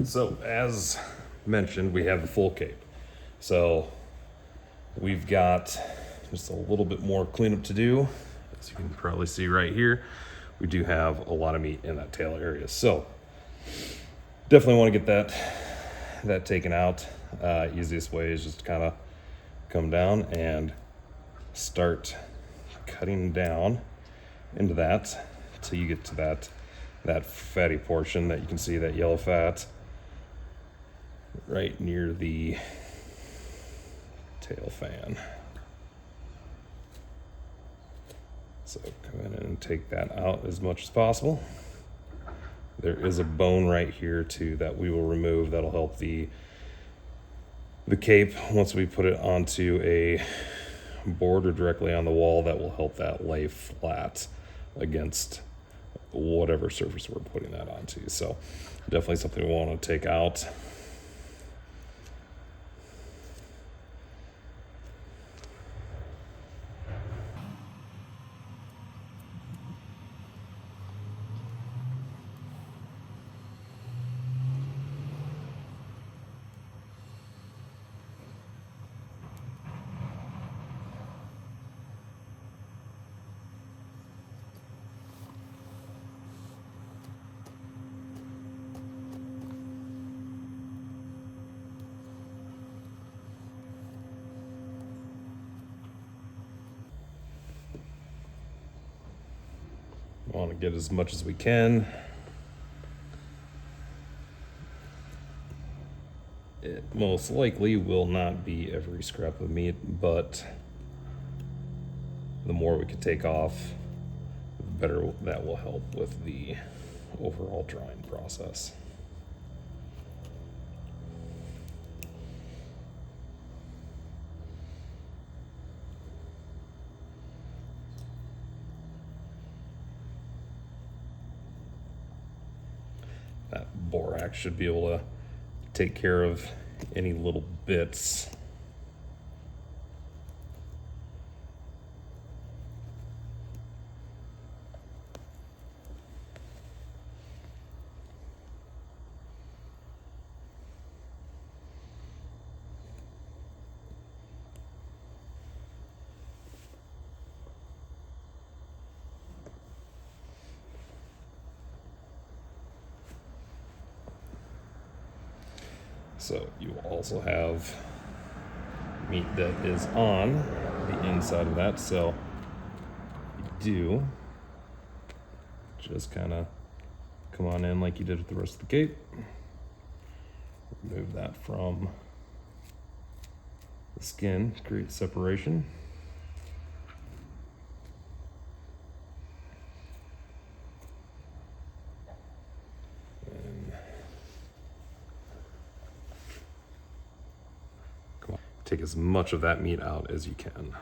So as mentioned, we have the full cape. So we've got just a little bit more cleanup to do. As you can probably see right here, we do have a lot of meat in that tail area. So definitely want to get that taken out. Easiest way is just to kind of come down and start cutting down into that until you get to that fatty portion that you can see, that yellow fat right near the tail fan. So come in and take that out as much as possible. There is a bone right here too that we will remove. That'll help the cape once we put it onto a board or directly on the wall. That will help that lay flat against whatever surface we're putting that onto. So definitely something we want to take out. Want to get as much as we can. It most likely will not be every scrap of meat, but the more we can take off, the better that will help with the overall drying process. That borax should be able to take care of any little bits. So you also have meat that is on the inside of that. So you do just kind of come on in like you did with the rest of the cape. Remove that from the skin, create separation. Take as much of that meat out as you can.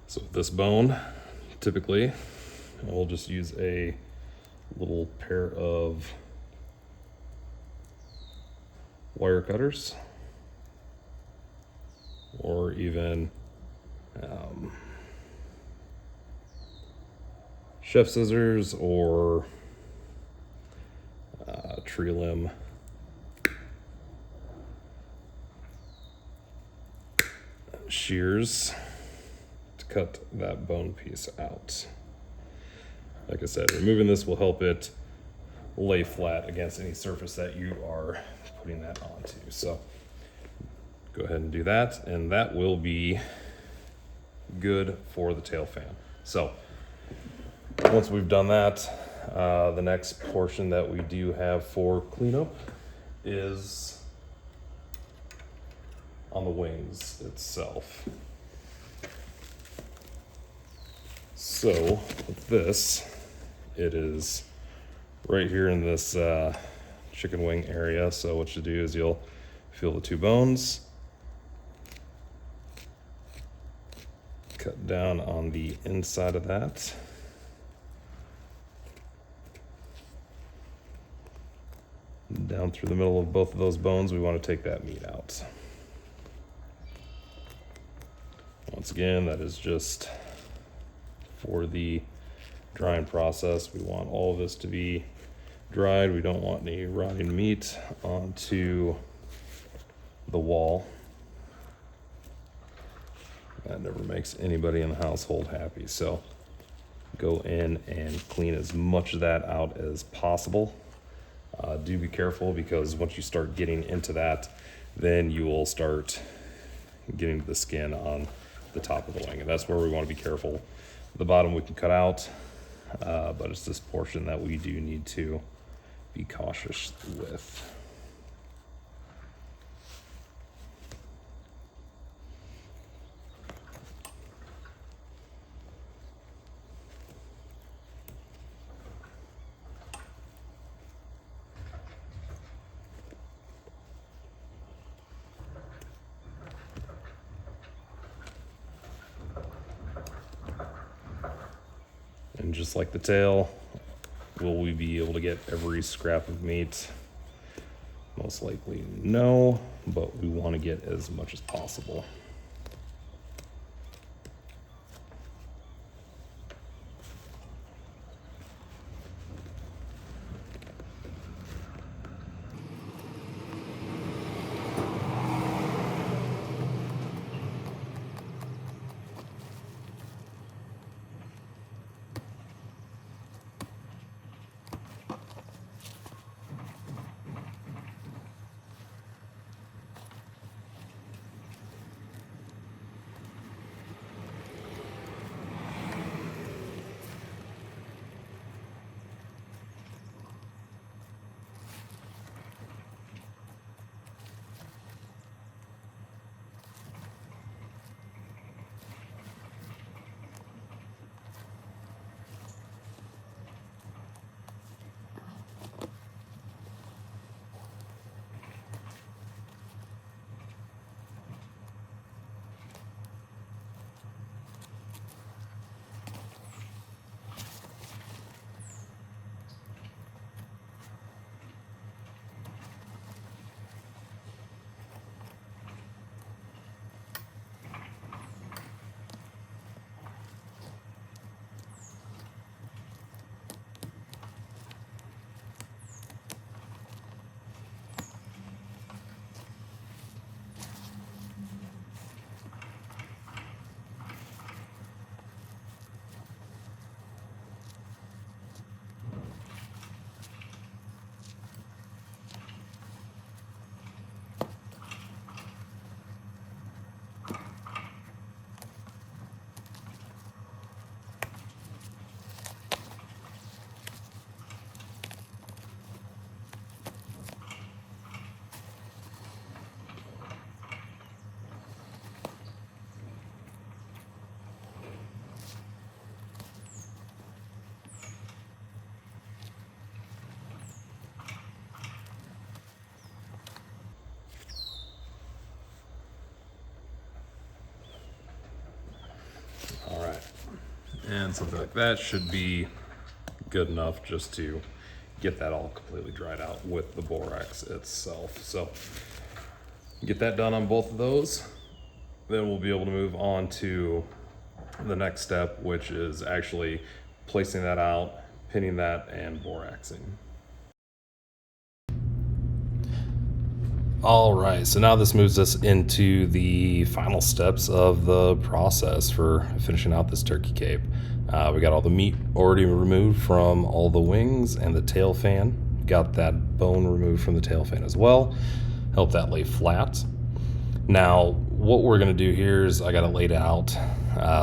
So this bone, typically, I'll just use a little pair of wire cutters, or even chef scissors, or tree limb shears to cut that bone piece out. Like I said, removing this will help it lay flat against any surface that you are putting that onto. So go ahead and do that, and that will be good for the tail fan. So once we've done that, the next portion that we do have for cleanup is on the wings itself. So with this, it is right here in this chicken wing area. So what you do is you'll feel the two bones, cut down on the inside of that. Down through the middle of both of those bones, we want to take that meat out. Once again, that is just for the drying process. We want all of this to be dried. We don't want any rotting meat onto the wall. That never makes anybody in the household happy. So go in and clean as much of that out as possible. Do be careful, because once you start getting into that, then you will start getting to the skin on the top of the wing, and that's where we want to be careful. The bottom we can cut out, but it's this portion that we do need to be cautious with. And just like the tail, will we be able to get every scrap of meat? Most likely no, but we want to get as much as possible. And something like that should be good enough just to get that all completely dried out with the borax itself. So get that done on both of those, then we'll be able to move on to the next step, which is actually placing that out, pinning that, and boraxing. All right, so now this moves us into the final steps of the process for finishing out this turkey cape. We got all the meat already removed from all the wings and the tail fan. Got that bone removed from the tail fan as well. Help that lay flat. Now, what we're gonna do here is I got it laid out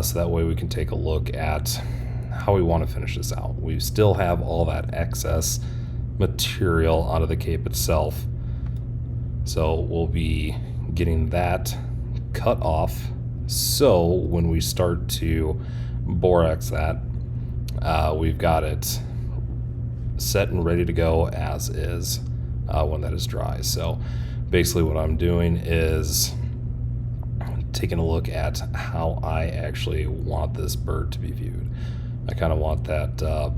so that way we can take a look at how we want to finish this out. We still have all that excess material out of the cape itself. So we'll be getting that cut off. So when we start to borax that, we've got it set and ready to go as is when that is dry. So basically what I'm doing is taking a look at how I actually want this bird to be viewed. I kind of want that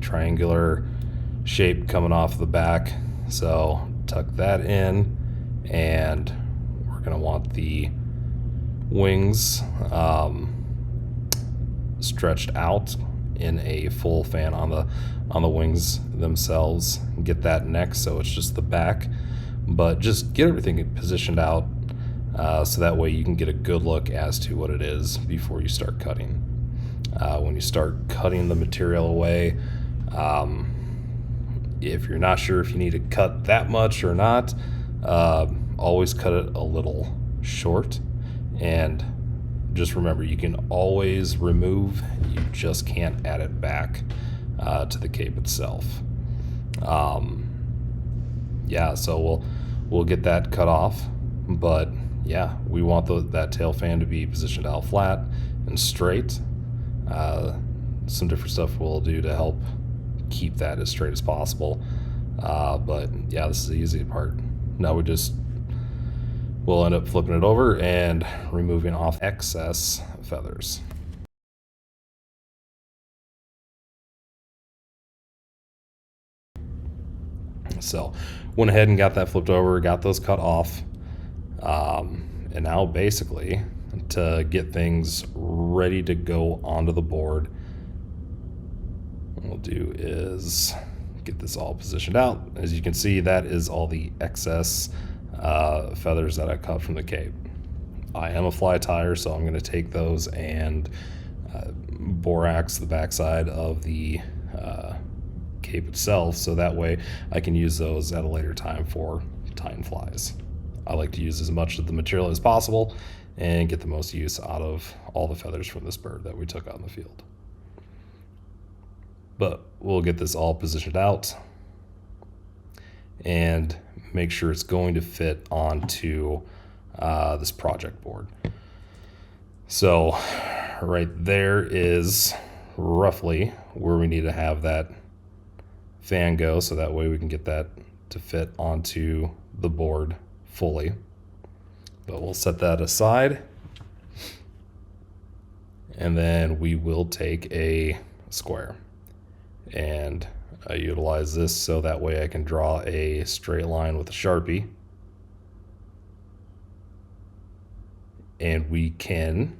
triangular shape coming off the back. So tuck that in, and we're gonna want the wings stretched out in a full fan on the wings themselves. Get that next, so it's just the back, but just get everything positioned out so that way you can get a good look as to what it is before you start cutting. When you start cutting the material away, if you're not sure if you need to cut that much or not, always cut it a little short, and just remember you can always remove, you just can't add it back to the cape itself. Yeah, so we'll get that cut off, but yeah, we want that tail fan to be positioned out flat and straight. Some different stuff we'll do to help keep that as straight as possible, but yeah, this is the easy part. Now we'll end up flipping it over and removing off excess feathers. So went ahead and got that flipped over, got those cut off, and now basically to get things ready to go onto the board, what we'll do is get this all positioned out. As you can see, that is all the excess feathers that I cut from the cape. I am a fly tyer, so I'm going to take those and borax the backside of the cape itself, so that way I can use those at a later time for tying flies. I like to use as much of the material as possible and get the most use out of all the feathers from this bird that we took out in the field. But we'll get this all positioned out and make sure it's going to fit onto this project board. So right there is roughly where we need to have that fan go, so that way we can get that to fit onto the board fully. But we'll set that aside, and then we will take a square, and I utilize this so that way I can draw a straight line with a Sharpie, and we can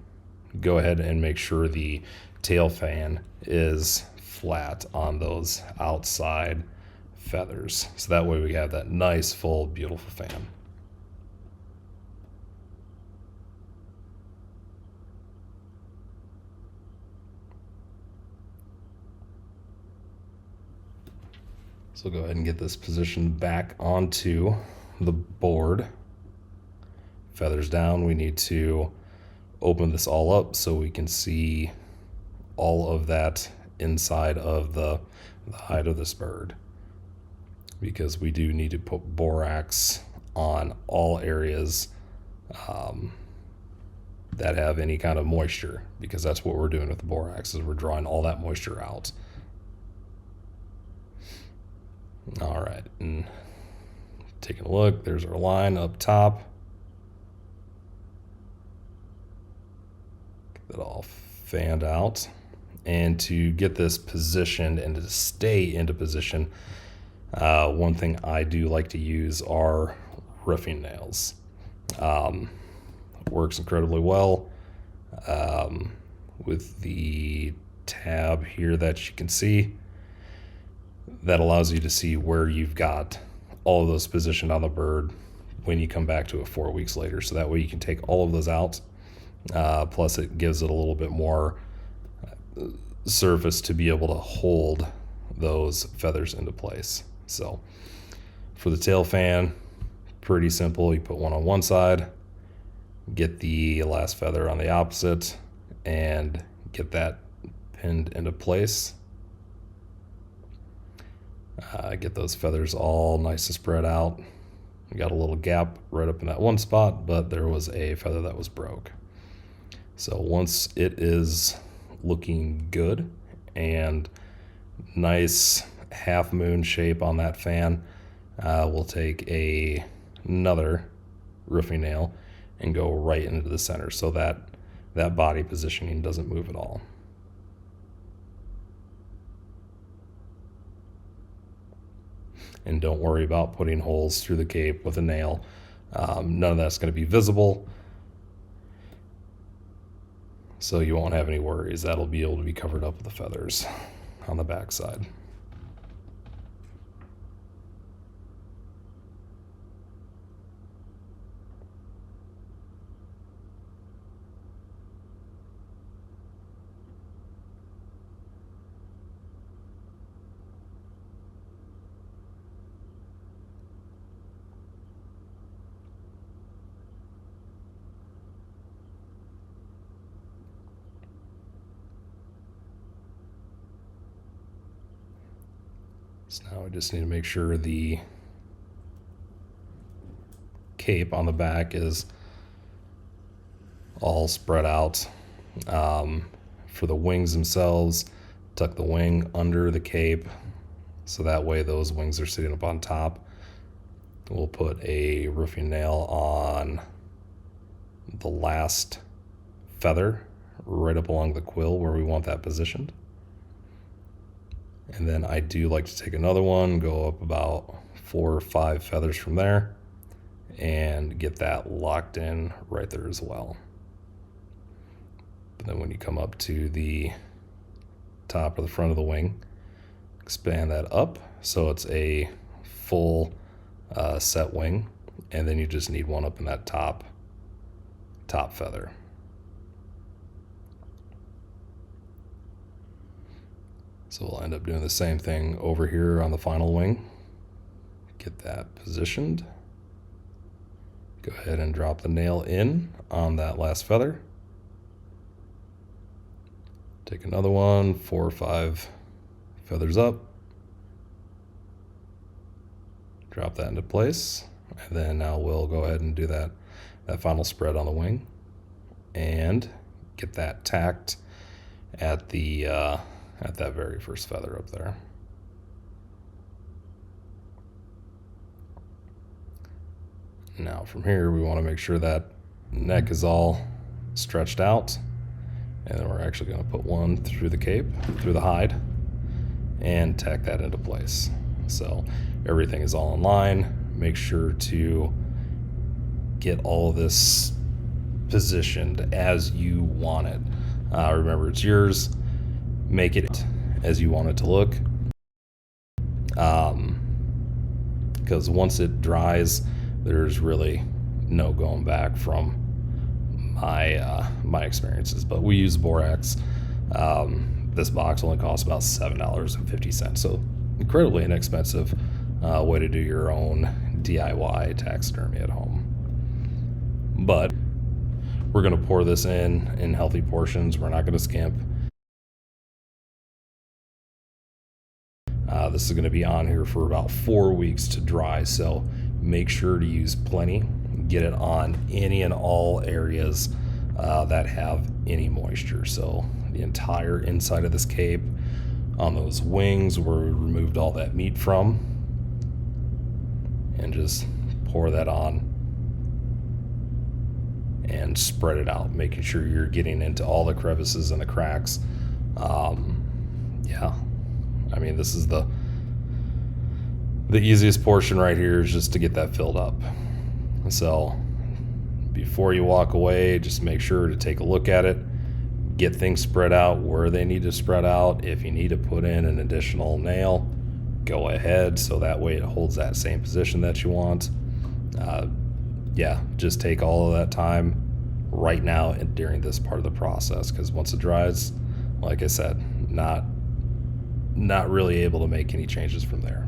go ahead and make sure the tail fan is flat on those outside feathers, so that way we have that nice full beautiful fan. So go ahead and get this positioned back onto the board. Feathers down. We need to open this all up so we can see all of that inside of the hide of this bird, because we do need to put borax on all areas that have any kind of moisture, because that's what we're doing with the borax, is we're drawing all that moisture out. All right, and taking a look, there's our line up top. Get that all fanned out. And to get this positioned and to stay into position, one thing I do like to use are roofing nails. Works incredibly well with the tab here that you can see. That allows you to see where you've got all of those positioned on the bird when you come back to it 4 weeks later. So that way you can take all of those out. Plus it gives it a little bit more surface to be able to hold those feathers into place. So for the tail fan, pretty simple. You put one on one side, get the last feather on the opposite, and get that pinned into place. Get those feathers all nice and spread out. You got a little gap right up in that one spot, but there was a feather that was broke. So once it is looking good and nice half moon shape on that fan, we'll take another roofing nail and go right into the center so that that body positioning doesn't move at all. And don't worry about putting holes through the cape with a nail. None of that's going to be visible, so you won't have any worries. That'll be able to be covered up with the feathers on the back side. So now I just need to make sure the cape on the back is all spread out. For the wings themselves, tuck the wing under the cape so that way those wings are sitting up on top. We'll put a roofing nail on the last feather right up along the quill where we want that positioned. And then I do like to take another one, go up about 4 or 5 feathers from there, and get that locked in right there as well. But then when you come up to the top or the front of the wing, expand that up so it's a full set wing, and then you just need one up in that top feather. So we'll end up doing the same thing over here on the final wing. Get that positioned. Go ahead and drop the nail in on that last feather. Take another one, 4 or 5 feathers up. Drop that into place. And then now we'll go ahead and do that final spread on the wing and get that tacked at that very first feather up there. Now from here we want to make sure that neck is all stretched out, and then we're actually going to put one through the cape, through the hide, and tack that into place. So everything is all in line. Make sure to get all of this positioned as you want it. Remember, it's yours. Make it as you want it to look, because once it dries, there's really no going back from my experiences. But we use borax. This box only costs about $7.50, so incredibly inexpensive way to do your own DIY taxidermy at home. But we're going to pour this in healthy portions. We're not going to skimp. This is going to be on here for about 4 weeks to dry, so make sure to use plenty. Get it on any and all areas that have any moisture. So the entire inside of this cape, on those wings where we removed all that meat from, and just pour that on and spread it out, making sure you're getting into all the crevices and the cracks. Yeah, I mean, this is the easiest portion right here, is just to get that filled up. So before you walk away, just make sure to take a look at it, get things spread out where they need to spread out. If you need to put in an additional nail, go ahead, so that way it holds that same position that you want. yeah, just take all of that time right now and during this part of the process, because once it dries, like I said, not really able to make any changes from there.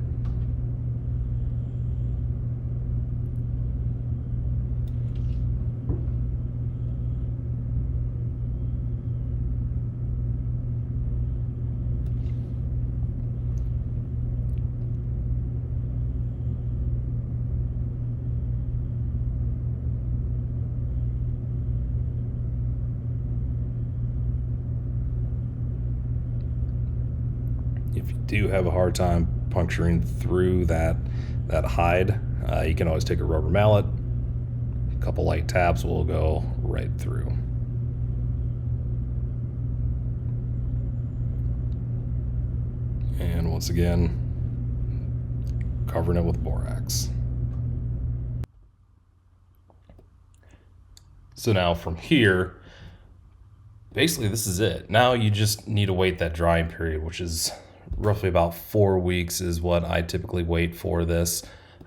If you do have a hard time puncturing through that hide, you can always take a rubber mallet. A couple light taps will go right through. And once again, covering it with borax. So now from here, basically this is it. Now you just need to wait that drying period, which is roughly about 4 weeks is what I typically wait for this.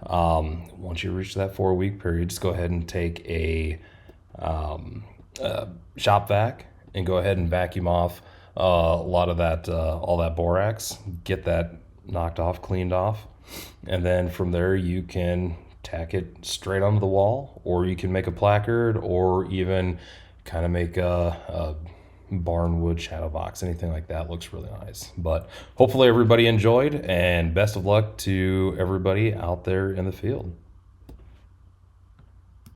Once you reach that 4-week period, just go ahead and take a shop vac and go ahead and vacuum off a lot of that, all that borax, get that knocked off, cleaned off. And then from there you can tack it straight onto the wall, or you can make a placard, or even kind of make a barnwood shadow box. Anything like that looks really nice. But hopefully everybody enjoyed, and best of luck to everybody out there in the field.